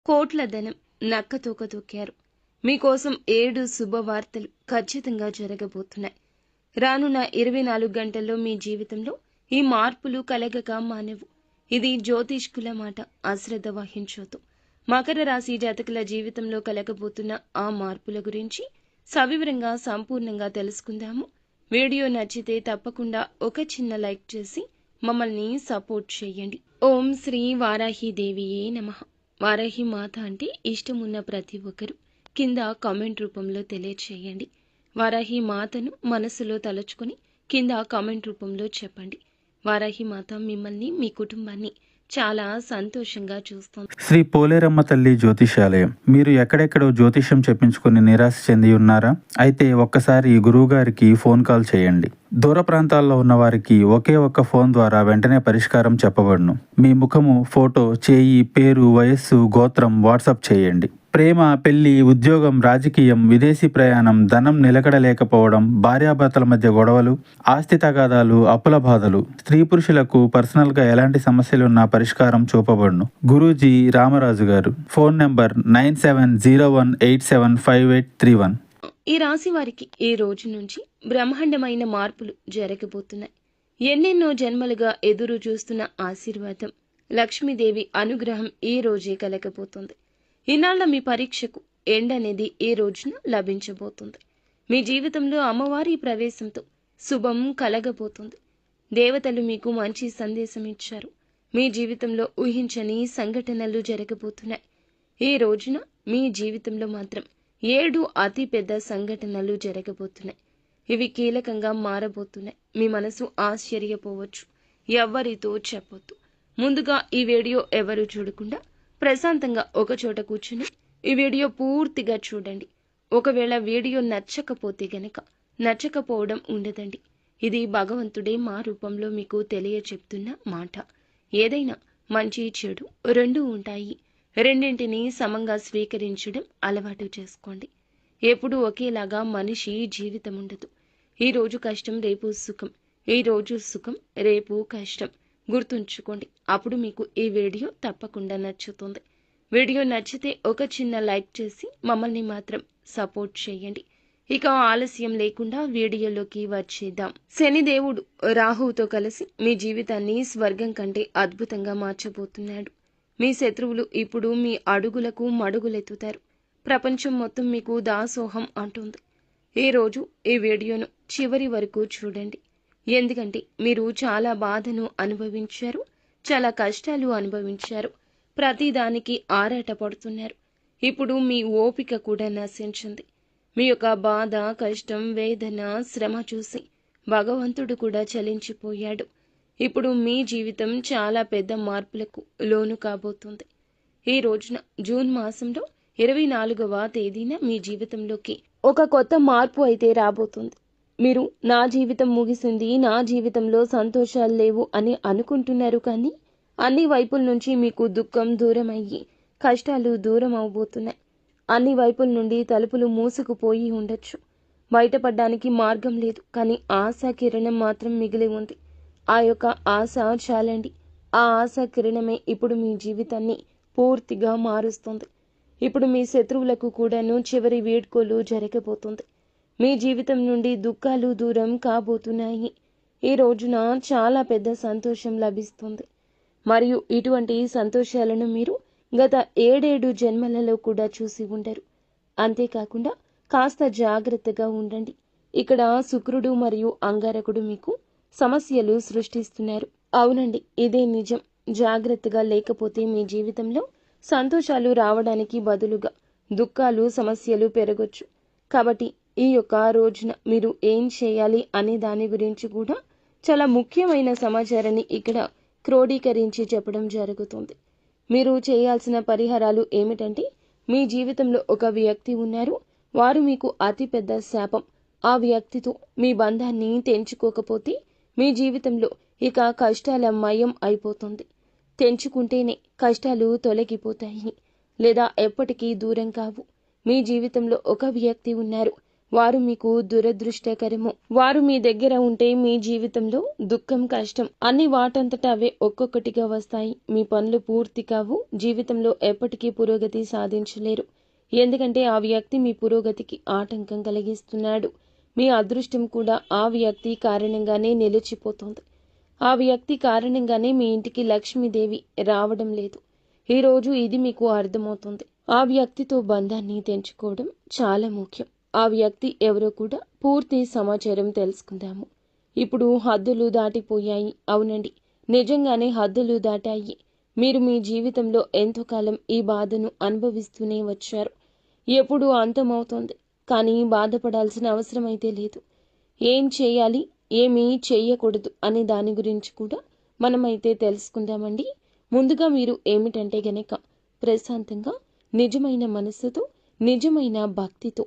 కోట్ల ధనం నక్కతోక తొక్కారు. మీకోసం 7 శుభవార్తలు ఖచ్చితంగా జరగబోతున్నాయి. రానున్న 24 గంటల్లో మీ జీవితంలో ఈ మార్పులు కలగక మానవు. ఇది జ్యోతిష్కుల మాట, అశ్రద్ధ వహించొద్దు. మకర రాశి జాతకుల జీవితంలో కలగబోతున్న ఆ మార్పుల గురించి సవివరంగా సంపూర్ణంగా తెలుసుకుందాము. వీడియో నచ్చితే తప్పకుండా ఒక చిన్న లైక్ చేసి మమ్మల్ని సపోర్ట్ చేయండి. ఓం శ్రీ వారాహిదేవియే నమః. వారాహి మాత అంటే ఇష్టమున్న ప్రతి ఒక్కరు కింద కామెంట్ రూపంలో తెలియచేయండి. వారాహి మాతను మనసులో తలుచుకుని కింద కామెంట్ రూపంలో చెప్పండి. వారాహి మాత మిమ్మల్ని, మీ కుటుంబాన్ని చాలా సంతోషంగా చూస్తుంది. శ్రీ పోలేరమ్మ తల్లి జ్యోతిషాలయం. మీరు ఎక్కడెక్కడో జ్యోతిష్యం చెప్పించుకుని నిరాశ చెంది ఉన్నారా? అయితే ఒక్కసారి గురువు గారికి ఫోన్ కాల్ చేయండి. దూర ప్రాంతాల్లో ఉన్న వారికి ఒకే ఒక్క ఫోన్ ద్వారా వెంటనే పరిష్కారం చెప్పబడును. మీ ముఖము, ఫోటో, చేయి, పేరు, వయస్సు, గోత్రం వాట్సాప్ చేయండి. ప్రేమ, పెళ్లి, ఉద్యోగం, రాజకీయం, విదేశీ ప్రయాణం, ధనం నిలకడలేకపోవడం, భార్యాభర్తల మధ్య గొడవలు, ఆస్తి తగాదాలు, అప్పుల బాధలు, స్త్రీ పురుషులకు పర్సనల్గా ఎలాంటి సమస్యలున్నా పరిష్కారం చూపబడును. గురూజీ రామరాజు గారు. Phone number 9701875831. ఈ రాశి వారికి ఈ రోజు నుంచి బ్రహ్మాండమైన మార్పులు జరగబోతున్నాయి. ఎన్నెన్నో జన్మలుగా ఎదురు చూస్తున్న ఆశీర్వాదం, లక్ష్మీదేవి అనుగ్రహం ఈ రోజే కలగబోతుంది. ఇన్నాళ్ల మీ పరీక్షకు ఎండ్ అనేది ఈ రోజున లభించబోతుంది. మీ జీవితంలో అమ్మవారి ప్రవేశంతో శుభం కలగబోతుంది. దేవతలు మీకు మంచి సందేశం ఇచ్చారు. మీ జీవితంలో ఊహించని సంఘటనలు జరగబోతున్నాయి. ఈ రోజున మీ జీవితంలో మాత్రం 7 అతి పెద్ద సంఘటనలు జరగబోతున్నాయి. ఇవి కీలకంగా మారబోతున్నాయి. మీ మనసు ఆశ్చర్యపోవచ్చు. ఎవ్వరితో చెప్పొద్దు. ముందుగా ఈ వీడియో ఎవరు చూడకుండా ప్రశాంతంగా ఒక చోట కూర్చుని ఈ వీడియో పూర్తిగా చూడండి. ఒకవేళ వీడియో నచ్చకపోతే గనక నచ్చకపోవడం ఉండదండి. ఇది భగవంతుడే మా రూపంలో మీకు తెలియచెప్తున్న మాట. ఏదైనా మంచి చెడు రెండూ ఉంటాయి. రెండింటినీ సమంగా స్వీకరించడం అలవాటు చేసుకోండి. ఎప్పుడూ ఒకేలాగా మనిషి జీవితం ఉండదు. ఈ రోజు కష్టం, రేపు సుఖం. ఈ రోజు సుఖం, రేపు కష్టం. గుర్తుంచుకోండి. అప్పుడు మీకు ఈ వీడియో తప్పకుండా నచ్చుతుంది. వీడియో నచ్చితే ఒక చిన్న లైక్ చేసి మమ్మల్ని మాత్రం సపోర్ట్ చేయండి. ఇక ఆలస్యం లేకుండా వీడియోలోకి వచ్చేద్దాం. శనిదేవుడు రాహువుతో కలిసి మీ జీవితాన్ని స్వర్గం కంటే అద్భుతంగా మార్చబోతున్నాడు. మీ శత్రువులు ఇప్పుడు మీ అడుగులకు మడుగులెత్తుతారు. ప్రపంచం మొత్తం మీకు దాసోహం అంటుంది. ఈ రోజు ఈ వీడియోను చివరి వరకు చూడండి. ఎందుకంటే మీరు చాలా బాధను అనుభవించారు, చాలా కష్టాలు అనుభవించారు, ప్రతిదానికి ఆరాట పడుతున్నారు. ఇప్పుడు మీ ఓపిక కూడా నశించింది. మీ యొక్క బాధ, కష్టం, వేదన, శ్రమ చూసి భగవంతుడు కూడా చలించిపోయాడు. ఇప్పుడు మీ జీవితం చాలా పెద్ద మార్పులకు లోను కాబోతుంది. ఈ రోజున జూన్ మాసంలో 24వ తేదీన మీ జీవితంలోకి ఒక కొత్త మార్పు అయితే రాబోతుంది. మీరు నా జీవితం ముగిసింది, నా జీవితంలో సంతోషాలు లేవు అని అనుకుంటున్నారు. కానీ అన్ని వైపుల నుంచి మీకు దుఃఖం దూరం అయ్యి కష్టాలు దూరం అవబోతున్నాయి. అన్ని వైపుల నుండి తలుపులు మూసుకుపోయి ఉండొచ్చు. బయటపడడానికి మార్గం లేదు. కానీ ఆశా కిరణం మాత్రం మిగిలి ఉంది. ఆ యొక్క ఆశ చాలండి. ఆ ఆశా కిరణమే ఇప్పుడు మీ జీవితాన్ని పూర్తిగా మారుస్తుంది. ఇప్పుడు మీ శత్రువులకు కూడాను చివరి వేడుకోలు జరగబోతుంది. మీ జీవితం నుండి దుఃఖాలు దూరం కాబోతున్నాయి. ఈ రోజున చాలా పెద్ద సంతోషం లభిస్తుంది. మరియు ఇటువంటి సంతోషాలను మీరు గత 7 జన్మలలో కూడా చూసి ఉండరు. అంతేకాకుండా కాస్త జాగ్రత్తగా ఉండండి. ఇక్కడ శుక్రుడు మరియు అంగారకుడు మీకు సమస్యలు సృష్టిస్తున్నారు. అవునండి, ఇదే నిజం. జాగ్రత్తగా లేకపోతే మీ జీవితంలో సంతోషాలు రావడానికి బదులుగా దుఃఖాలు, సమస్యలు పెరగొచ్చు. కాబట్టి ఈ యొక్క రోజున మీరు ఏం చేయాలి అనే దాని గురించి కూడా చాలా ముఖ్యమైన సమాచారాన్ని ఇక్కడ క్రోడీకరించి చెప్పడం జరుగుతుంది. మీరు చేయాల్సిన పరిహారాలు ఏమిటంటే, మీ జీవితంలో ఒక వ్యక్తి ఉన్నారు. వారు మీకు అతి పెద్ద శాపం. ఆ వ్యక్తితో మీ బంధాన్ని తెంచుకోకపోతే మీ జీవితంలో ఇక కష్టాల మయం అయిపోతుంది. తెంచుకుంటేనే కష్టాలు తొలగిపోతాయి, లేదా ఎప్పటికీ దూరం కావు. మీ జీవితంలో ఒక వ్యక్తి ఉన్నారు. వారు మీకు దురదృష్టకరము. వారు మీ దగ్గర ఉంటే మీ జీవితంలో దుఃఖం, కష్టం అన్ని వాటంతటా అవే ఒక్కొక్కటిగా వస్తాయి. మీ పనులు పూర్తి కావు. జీవితంలో ఎప్పటికీ పురోగతి సాధించలేరు. ఎందుకంటే ఆ వ్యక్తి మీ పురోగతికి ఆటంకం కలిగిస్తున్నాడు. మీ అదృష్టం కూడా ఆ వ్యక్తి కారణంగానే నిలిచిపోతుంది. ఆ వ్యక్తి కారణంగానే మీ ఇంటికి లక్ష్మీదేవి రావడం లేదు. ఈరోజు ఇది మీకు అర్థమవుతుంది. ఆ వ్యక్తితో బంధాన్ని తెంచుకోవడం చాలా ముఖ్యం. ఆ వ్యక్తి ఎవరో కూడా పూర్తి సమాచారం తెలుసుకుందాము. ఇప్పుడు హద్దులు దాటిపోయాయి. అవునండి, నిజంగానే హద్దులు దాటాయి. మీరు మీ జీవితంలో ఎంతో కాలం ఈ బాధను అనుభవిస్తూనే వచ్చారు. ఎప్పుడు అంతమవుతోంది, కానీ బాధపడాల్సిన అవసరం అయితే లేదు. ఏం చేయాలి, ఏమీ చేయకూడదు అనే దాని గురించి కూడా మనమైతే తెలుసుకుందామండి. ముందుగా మీరు ఏమిటంటే గనక ప్రశాంతంగా, నిజమైన మనస్సుతో, నిజమైన భక్తితో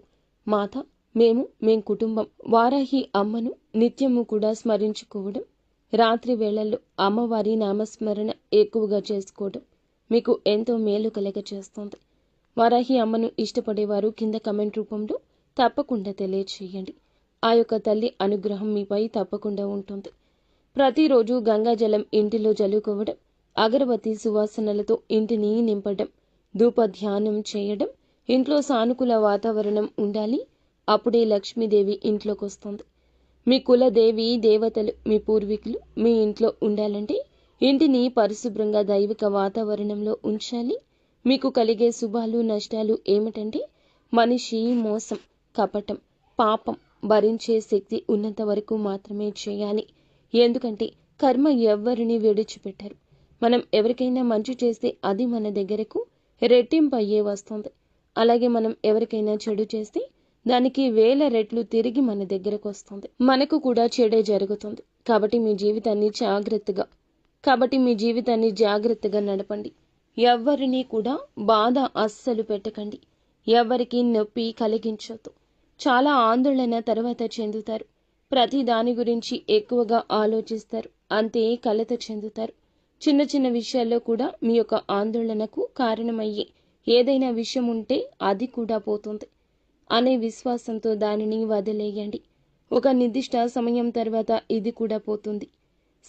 మాత, మేం కుటుంబం వారాహి అమ్మను నిత్యము కూడా స్మరించుకోవడం, రాత్రి వేళల్లో అమ్మవారి నామస్మరణ ఎక్కువగా చేసుకోవడం మీకు ఎంతో మేలు కలగ చేస్తుంది. వారాహి అమ్మను ఇష్టపడేవారు కింద కమెంట్ రూపంలో తప్పకుండా తెలియచేయండి. ఆ యొక్క తల్లి అనుగ్రహం మీపై తప్పకుండా ఉంటుంది. ప్రతిరోజు గంగాజలం ఇంటిలో జల్లుకోవడం, అగరబత్తి సువాసనలతో ఇంటిని నింపడం, ధూప ధ్యానం చేయడం. ఇంట్లో సానుకూల వాతావరణం ఉండాలి. అప్పుడే లక్ష్మీదేవి ఇంట్లోకి వస్తుంది. మీ కులదేవి దేవతలు, మీ పూర్వీకులు మీ ఇంట్లో ఉండాలంటే ఇంటిని పరిశుభ్రంగా దైవిక వాతావరణంలో ఉంచాలి. మీకు కలిగే శుభాలు, నష్టాలు ఏమిటంటే మనిషి మోసం, కపటం, పాపం భరించే శక్తి ఉన్నంత వరకు మాత్రమే చేయాలి. ఎందుకంటే కర్మ ఎవ్వరిని విడిచిపెట్టారు. మనం ఎవరికైనా మంచి చేస్తే అది మన దగ్గరకు రెట్టింపు అయ్యే వస్తుంది. అలాగే మనం ఎవరికైనా చెడు చేస్తే దానికి 1000 రెట్లు తిరిగి మన దగ్గరకు వస్తుంది. మనకు కూడా చెడే జరుగుతుంది. కాబట్టి మీ జీవితాన్ని జాగ్రత్తగా నడపండి. ఎవ్వరినీ కూడా బాధ అస్సలు పెట్టకండి. ఎవ్వరికి నొప్పి కలిగించొద్దు. చాలా ఆందోళన తర్వాత చెందుతారు. ప్రతి దాని గురించి ఎక్కువగా ఆలోచిస్తారు. అంతే కలత చెందుతారు. చిన్న చిన్న విషయాల్లో కూడా మీ యొక్క ఆందోళనకు కారణమయ్యే ఏదైనా విషయం ఉంటే అది కూడా పోతుంది అనే విశ్వాసంతో దానిని వదిలేయండి. ఒక నిర్దిష్ట సమయం తర్వాత ఇది కూడా పోతుంది.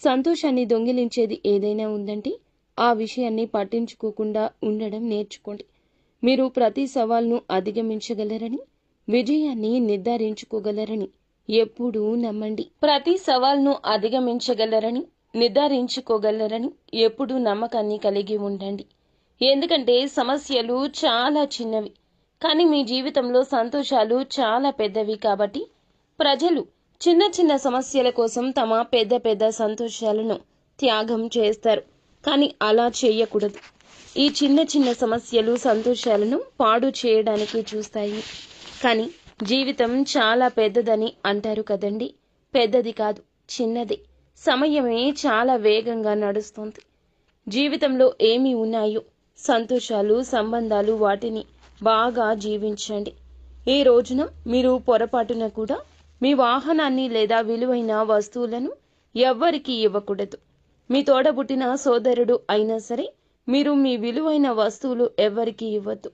సంతోషాన్ని దొంగిలించేది ఏదైనా ఉందంటే ఆ విషయాన్ని పట్టించుకోకుండా ఉండడం నేర్చుకోండి. మీరు ప్రతి సవాల్ను అధిగమించగలరని, విజయాన్ని నిర్ధారించుకోగలరని ఎప్పుడూ నమ్మండి. ప్రతి సవాల్ను అధిగమించగలరని, నిర్ధారించుకోగలరని ఎప్పుడూ నమ్మకాన్ని కలిగి ఉండండి. ఎందుకంటే సమస్యలు చాలా చిన్నవి, కానీ మీ జీవితంలో సంతోషాలు చాలా పెద్దవి. కాబట్టి ప్రజలు చిన్న చిన్న సమస్యల కోసం తమ పెద్ద పెద్ద సంతోషాలను త్యాగం చేస్తారు. కానీ అలా చేయకూడదు. ఈ చిన్న చిన్న సమస్యలు సంతోషాలను పాడు చేయడానికి చూస్తాయి. కానీ జీవితం చాలా పెద్దదని అంటారు కదండి. పెద్దది కాదు, చిన్నది. సమయమే చాలా వేగంగా నడుస్తుంది. జీవితంలో ఏమి ఉన్నాయో సంతోషాలు, సంబంధాలు, వాటిని బాగా జీవించండి. ఈ రోజున మీరు పొరపాటున కూడా మీ వాహనాన్ని లేదా విలువైన వస్తువులను ఎవ్వరికీ ఇవ్వకూడదు. మీ తోడబుట్టిన సోదరుడు అయినా సరే మీరు మీ విలువైన వస్తువులు ఎవ్వరికీ ఇవ్వద్దు.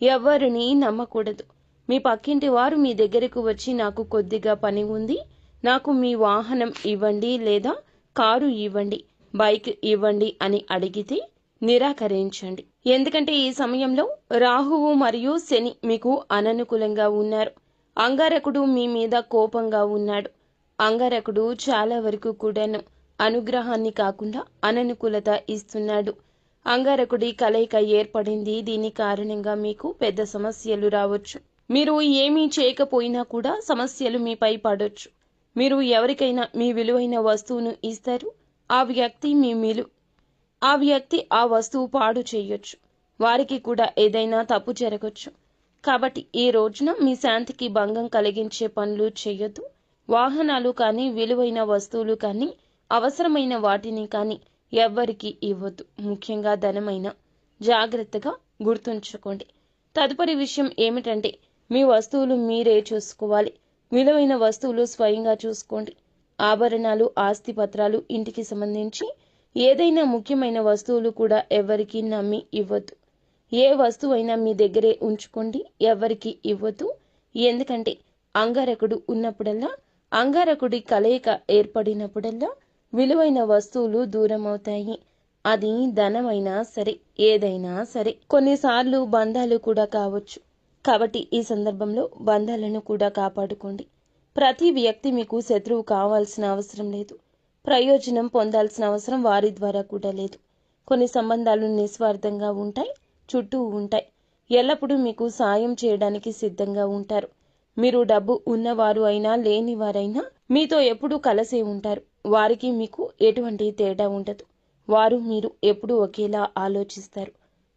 ఎవ్వరిని నమ్మకూడదు. మీ పక్కింటి వారు మీ దగ్గరకు వచ్చి నాకు కొద్దిగా పని ఉంది, నాకు మీ వాహనం ఇవ్వండి లేదా కారు ఇవ్వండి, బైక్ ఇవ్వండి అని అడిగితే నిరాకరించండి. ఎందుకంటే ఈ సమయంలో రాహువు మరియు శని మీకు అననుకూలంగా ఉన్నారు. అంగారకుడు మీ మీద కోపంగా ఉన్నాడు. అంగారకుడు చాలా వరకు కూడాను అనుగ్రహాన్ని కాకుండా అననుకూలత ఇస్తున్నాడు. అంగారకుడి కలయిక ఏర్పడింది. దీని కారణంగా మీకు పెద్ద సమస్యలు రావచ్చు. మీరు ఏమీ చేయకపోయినా కూడా సమస్యలు మీపై పడొచ్చు. మీరు ఎవరికైనా మీ విలువైన వస్తువును ఇస్తారు. ఆ వ్యక్తి ఆ వస్తువు పాడు చేయొచ్చు. వారికి కూడా ఏదైనా తప్పు జరగచ్చు. కాబట్టి ఈ రోజున మీ శాంతికి భంగం కలిగించే పనులు చేయొద్దు. వాహనాలు కానీ, విలువైన వస్తువులు కానీ, అవసరమైన వాటిని కానీ ఎవ్వరికి ఇవ్వద్దు. ముఖ్యంగా ధనమైన జాగ్రత్తగా గుర్తుంచుకోండి. తదుపరి విషయం ఏమిటంటే మీ వస్తువులు మీరే చూసుకోవాలి. విలువైన వస్తువులు స్వయంగా చూసుకోండి. ఆభరణాలు, ఆస్తి పత్రాలు, ఇంటికి సంబంధించి ఏదైనా ముఖ్యమైన వస్తువులు కూడా ఎవరికి నమ్మి ఇవ్వద్దు. ఏ వస్తువైనా మీ దగ్గరే ఉంచుకోండి, ఎవరికి ఇవ్వద్దు. ఎందుకంటే అంగారకుడు ఉన్నప్పుడల్లా, అంగారకుడి కలయిక ఏర్పడినప్పుడల్లా విలువైన వస్తువులు దూరమవుతాయి. అది ధనమైనా సరే, ఏదైనా సరే. కొన్నిసార్లు బంధాలు కూడా కావచ్చు. కాబట్టి ఈ సందర్భంలో బంధాలను కూడా కాపాడుకోండి. ప్రతి వ్యక్తి మీకు శత్రువు కావాల్సిన అవసరం లేదు. ప్రయోజనం పొందాల్సిన అవసరం వారి ద్వారా కూడా లేదు. కొన్ని సంబంధాలు నిస్వార్థంగా ఉంటాయి, చుట్టూ ఉంటాయి. ఎల్లప్పుడూ మీకు సాయం చేయడానికి సిద్ధంగా ఉంటారు. మీరు డబ్బు ఉన్నవారు అయినా లేనివారైనా మీతో ఎప్పుడూ కలిసే ఉంటారు. వారికి మీకు ఎటువంటి తేడా ఉండదు. వారు మీరు ఎప్పుడూ ఒకేలా ఆలోచిస్తారు.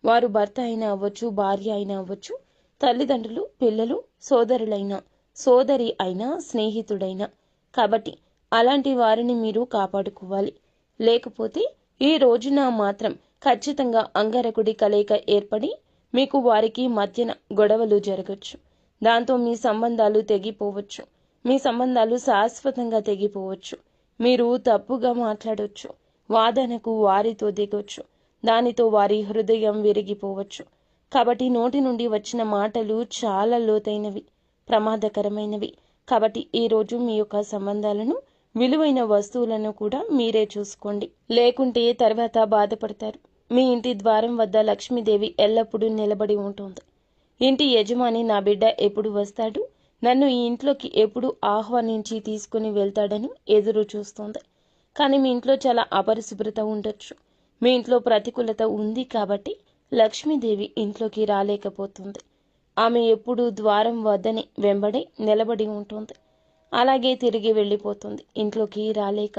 వారు భర్త అయినా అవ్వచ్చు, భార్య అయినా అవ్వచ్చు, తల్లిదండ్రులు, పిల్లలు, సోదరులైనా, సోదరి అయినా, స్నేహితుడైనా. కాబట్టి అలాంటి వారిని మీరు కాపాడుకోవాలి. లేకపోతే ఈ రోజున మాత్రం ఖచ్చితంగా అంగారకుడి కలయిక ఏర్పడి మీకు వారికి మధ్యన గొడవలు జరగచ్చు. దాంతో మీ సంబంధాలు తెగిపోవచ్చు. మీ సంబంధాలు శాశ్వతంగా తెగిపోవచ్చు. మీరు తప్పుగా మాట్లాడొచ్చు. వాదనకు వారితో దిగొచ్చు. దానితో వారి హృదయం విరిగిపోవచ్చు. కాబట్టి నోటి నుండి వచ్చిన మాటలు చాలా లోతైనవి, ప్రమాదకరమైనవి. కాబట్టి ఈరోజు మీ యొక్క సంబంధాలను, విలువైన వస్తువులను కూడా మీరే చూసుకోండి. లేకుంటే తర్వాత బాధపడతారు. మీ ఇంటి ద్వారం వద్ద లక్ష్మీదేవి ఎల్లప్పుడూ నిలబడి ఉంటుంది. ఇంటి యజమాని నా బిడ్డ ఎప్పుడు వస్తాడు, నన్ను ఈ ఇంట్లోకి ఎప్పుడు ఆహ్వానించి తీసుకుని వెళ్తాడని ఎదురు చూస్తోంది. కానీ మీ ఇంట్లో చాలా అపరిశుభ్రత ఉండొచ్చు. మీ ఇంట్లో ప్రతికూలత ఉంది కాబట్టి లక్ష్మీదేవి ఇంట్లోకి రాలేకపోతుంది. ఆమె ఎప్పుడూ ద్వారం వద్దనే వెంబడి నిలబడి ఉంటుంది. అలాగే తిరిగి వెళ్ళిపోతుంది, ఇంట్లోకి రాలేక.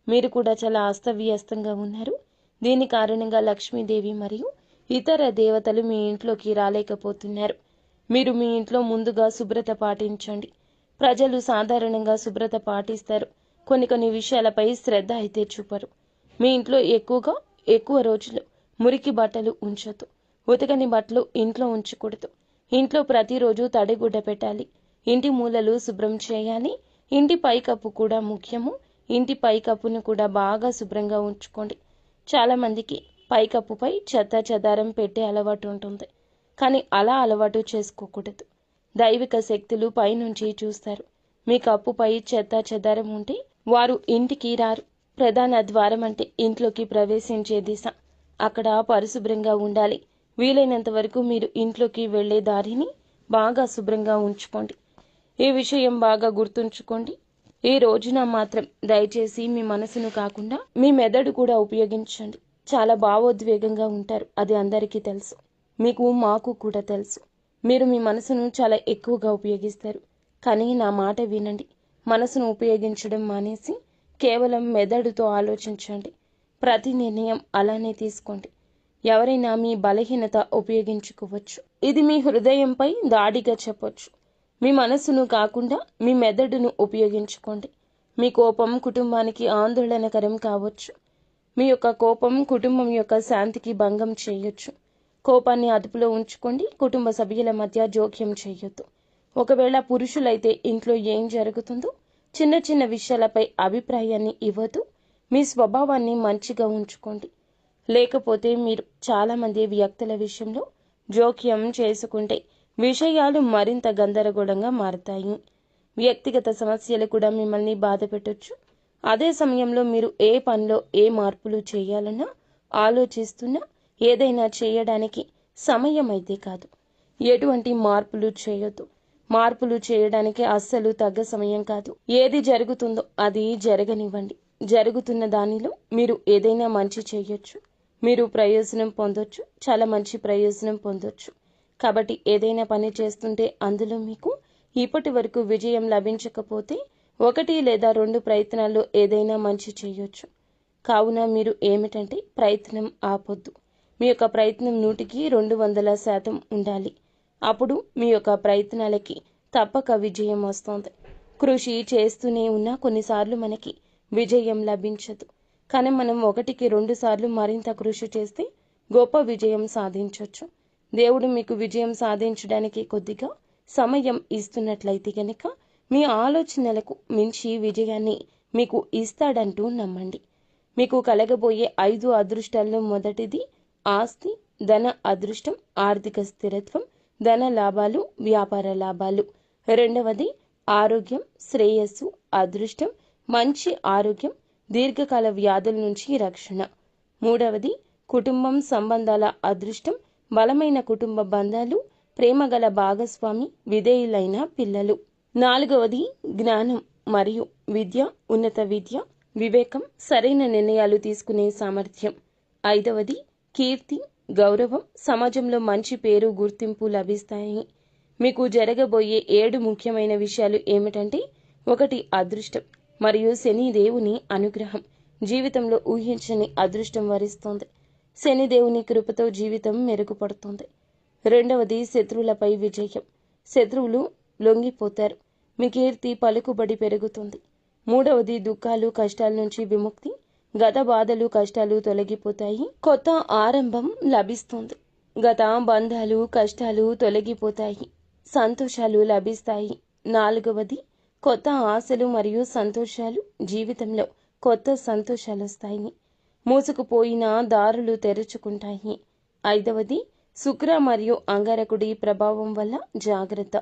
మీరు కూడా చాలా అస్తవ్యస్తంగా ఉన్నారు. దీని కారణంగా లక్ష్మీదేవి మరియు ఇతర దేవతలు మీ ఇంట్లోకి రాలేకపోతున్నారు. మీరు మీ ఇంట్లో ముందుగా శుభ్రత పాటించండి. ప్రజలు సాధారణంగా శుభ్రత పాటిస్తారు. కొన్ని విషయాలపై శ్రద్ధ అయితే చూపరు. మీ ఇంట్లో ఎక్కువ రోజులు మురికి బట్టలు ఉంచొద్దు. ఉతకని బట్టలు ఇంట్లో ఉంచకూడదు. ఇంట్లో ప్రతిరోజు తడిగుడ్డ పెట్టాలి. ఇంటి మూలలు శుభ్రం చేయాలి. ఇంటి పైకప్పు కూడా ముఖ్యము. ఇంటి పైకప్పును కూడా బాగా శుభ్రంగా ఉంచుకోండి. చాలా మందికి పైకప్పుపై చెత్త చెదారం పెట్టే అలవాటు ఉంటుంది. కానీ అలా అలవాటు చేసుకోకూడదు. దైవిక శక్తులు పైనుంచి చూస్తారు. మీ కప్పుపై చెత్త చెదారం ఉంటే వారు ఇంటికి రారు. ప్రధాన ద్వారం అంటే ఇంట్లోకి ప్రవేశించే దిశ. అక్కడ పరిశుభ్రంగా ఉండాలి. వీలైనంత వరకు మీరు ఇంట్లోకి వెళ్లే దారిని బాగా శుభ్రంగా ఉంచుకోండి. ఈ విషయం బాగా గుర్తుంచుకోండి. ఈ రోజున మాత్రం దయచేసి మీ మనసును కాకుండా మీ మెదడు కూడా ఉపయోగించండి. చాలా భావోద్వేగంగా ఉంటారు, అది అందరికీ తెలుసు. మీకు, మాకు కూడా తెలుసు. మీరు మీ మనసును చాలా ఎక్కువగా ఉపయోగిస్తారు. కానీ నా మాట వినండి. మనసును ఉపయోగించడం మానేసి కేవలం మెదడుతో ఆలోచించండి. ప్రతి నిర్ణయం అలానే తీసుకోండి. ఎవరైనా మీ బలహీనత ఉపయోగించుకోవచ్చు. ఇది మీ హృదయంపై దాడిగా చెప్పొచ్చు. మీ మనసును కాకుండా మీ మెదడును ఉపయోగించుకోండి. మీ కోపం కుటుంబానికి ఆందోళనకరం కావచ్చు. మీ యొక్క కోపం కుటుంబం యొక్క శాంతికి భంగం చేయొచ్చు. కోపాన్ని అదుపులో ఉంచుకోండి. కుటుంబ సభ్యుల మధ్య జోక్యం చేయొద్దు. ఒకవేళ పురుషులైతే ఇంట్లో ఏం జరుగుతుందో చిన్న చిన్న విషయాలపై అభిప్రాయాన్ని ఇవ్వద్దు. మీ స్వభావాన్ని మంచిగా ఉంచుకోండి. లేకపోతే మీరు చాలామంది వ్యక్తుల విషయంలో జోక్యం చేసుకుంటే విషయాలు మరింత గందరగోళంగా మారతాయి. వ్యక్తిగత సమస్యలు కూడా మిమ్మల్ని బాధ పెట్టొచ్చు. అదే సమయంలో మీరు ఏ పనిలో ఏ మార్పులు చేయాలన్నా ఆలోచిస్తున్నా ఏదైనా చేయడానికి సమయం అయితే కాదు. ఎటువంటి మార్పులు చేయొద్దు. మార్పులు చేయడానికి అస్సలు తగ్గ సమయం కాదు. ఏది జరుగుతుందో అది జరగనివ్వండి. జరుగుతున్న దానిలో మీరు ఏదైనా మంచి చేయొచ్చు. మీరు ప్రయోజనం పొందొచ్చు. చాలా మంచి ప్రయోజనం పొందొచ్చు. కాబట్టి ఏదైనా పని చేస్తుంటే అందులో మీకు ఇప్పటి వరకు విజయం లభించకపోతే 1 లేదా 2 ప్రయత్నాల్లో ఏదైనా మంచి చేయొచ్చు. కావున మీరు ఏమిటంటే ప్రయత్నం ఆపొద్దు. మీ యొక్క ప్రయత్నం 100కి 200% ఉండాలి. అప్పుడు మీ యొక్క ప్రయత్నాలకి తప్పక విజయం వస్తుంది. కృషి చేస్తూనే ఉన్నా కొన్నిసార్లు మనకి విజయం లభించదు. కానీ మనం 1కి 2 సార్లు మరింత కృషి చేస్తే గొప్ప విజయం సాధించవచ్చు. దేవుడు మీకు విజయం సాధించడానికి కొద్దిగా సమయం ఇస్తున్నట్లయితే కనుక మీ ఆలోచనలకు మించి విజయాన్ని మీకు ఇస్తాడంటూ నమ్మండి. మీకు కలగబోయే 5 అదృష్టాల్లో మొదటిది ఆస్తి, ధన అదృష్టం, ఆర్థిక స్థిరత్వం, ధన లాభాలు, వ్యాపార లాభాలు. రెండవది ఆరోగ్యం, శ్రేయస్సు, అదృష్టం, మంచి ఆరోగ్యం, దీర్ఘకాల వ్యాధుల నుంచి రక్షణ. 3వది కుటుంబం, సంబంధాల అదృష్టం, బలమైన కుటుంబ బంధాలు, ప్రేమగల భాగస్వామి, విధేయులైన పిల్లలు. 4వది జ్ఞానం మరియు విద్య, ఉన్నత విద్య, వివేకం, సరైన నిర్ణయాలు తీసుకునే సామర్థ్యం. 5వది కీర్తి, గౌరవం, సమాజంలో మంచి పేరు, గుర్తింపు లభిస్తాయి. మీకు జరగబోయే 7 ముఖ్యమైన విషయాలు ఏమిటంటే 1 అదృష్టం మరియు శనిదేవుని అనుగ్రహం. జీవితంలో ఊహించని అదృష్టం వరిస్తోంది. శనిదేవుని కృపతో జీవితం మెరుగుపడుతుంది. 2వది శత్రువులపై విజయం. శత్రువులు లొంగిపోతారు. మీ కీర్తి, పలుకుబడి పెరుగుతుంది. 3వది దుఃఖాలు, కష్టాల నుంచి విముక్తి. గత బాధలు, కష్టాలు తొలగిపోతాయి. కొత్త ఆరంభం లభిస్తుంది. గత బంధాలు, కష్టాలు తొలగిపోతాయి. సంతోషాలు లభిస్తాయి. 4వది కొత్త ఆశలు మరియు సంతోషాలు. జీవితంలో కొత్త సంతోషాలు వస్తాయి. మూసుకుపోయిన దారులు తెరుచుకుంటాయి. 5వది శుక్ర మరియు అంగారకుడి ప్రభావం వల్ల జాగ్రత్త.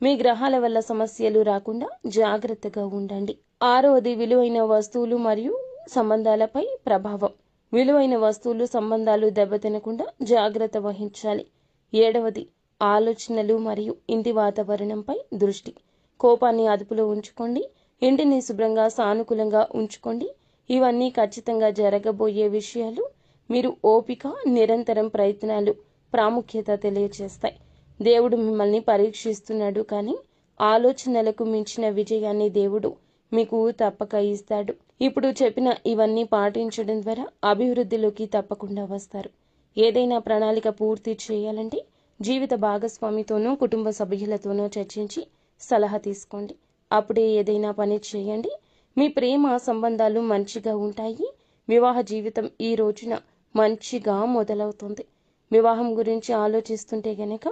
మీ గ్రహాల వల్ల సమస్యలు రాకుండా జాగ్రత్తగా ఉండండి. 6వది విలువైన వస్తువులు మరియు సంబంధాలపై ప్రభావం. విలువైన వస్తువులు, సంబంధాలు దెబ్బతినకుండా జాగ్రత్త వహించాలి. 7వది ఆలోచనలు మరియు ఇంటి వాతావరణంపై దృష్టి. కోపాన్ని అదుపులో ఉంచుకోండి. ఇంటిని శుభ్రంగా, సానుకూలంగా ఉంచుకోండి. ఇవన్నీ ఖచ్చితంగా జరగబోయే విషయాలు. మీరు ఓపిక, నిరంతరం ప్రయత్నాలు ప్రాముఖ్యత తెలియజేస్తాయి. దేవుడు మిమ్మల్ని పరీక్షిస్తున్నాడు, కానీ ఆలోచనలకు మించిన విజయాన్ని దేవుడు మీకు తప్పక ఇస్తాడు. ఇప్పుడు చెప్పిన ఇవన్నీ పాటించడం ద్వారా అభివృద్ధిలోకి తప్పకుండా వస్తారు. ఏదైనా ప్రణాళిక పూర్తి చేయాలంటే జీవిత భాగస్వామితోనో, కుటుంబ సభ్యులతోనో చర్చించి సలహా తీసుకోండి. అప్పుడే ఏదైనా పని చేయండి. మీ ప్రేమ సంబంధాలు మంచిగా ఉంటాయి. వివాహ జీవితం ఈ రోజున మంచిగా మొదలవుతుంది. వివాహం గురించి ఆలోచిస్తుంటే గనక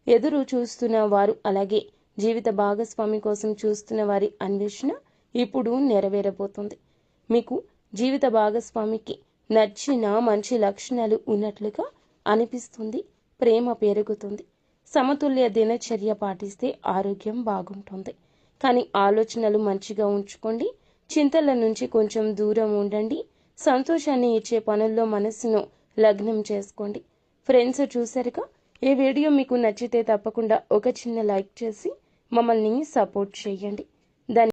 ఎదురు చూస్తున్న వారు, అలాగే జీవిత భాగస్వామి కోసం చూస్తున్న వారి అన్వేషణ ఇప్పుడు నెరవేరబోతుంది. మీకు జీవిత భాగస్వామికి నచ్చిన మంచి లక్షణాలు ఉన్నట్లుగా అనిపిస్తుంది. ప్రేమ పెరుగుతుంది. సమతుల్య దినచర్య పాటిస్తే ఆరోగ్యం బాగుంటుంది. కానీ ఆలోచనలు మంచిగా ఉంచుకోండి. చింతల నుంచి కొంచెం దూరం ఉండండి. సంతోషాన్ని ఇచ్చే పనుల్లో మనసును లగ్నం చేసుకోండి. ఫ్రెండ్స్, చూసారుగా, ఈ వీడియో మీకు నచ్చితే తప్పకుండా ఒక చిన్న లైక్ చేసి మమ్మల్ని సపోర్ట్ చేయండి.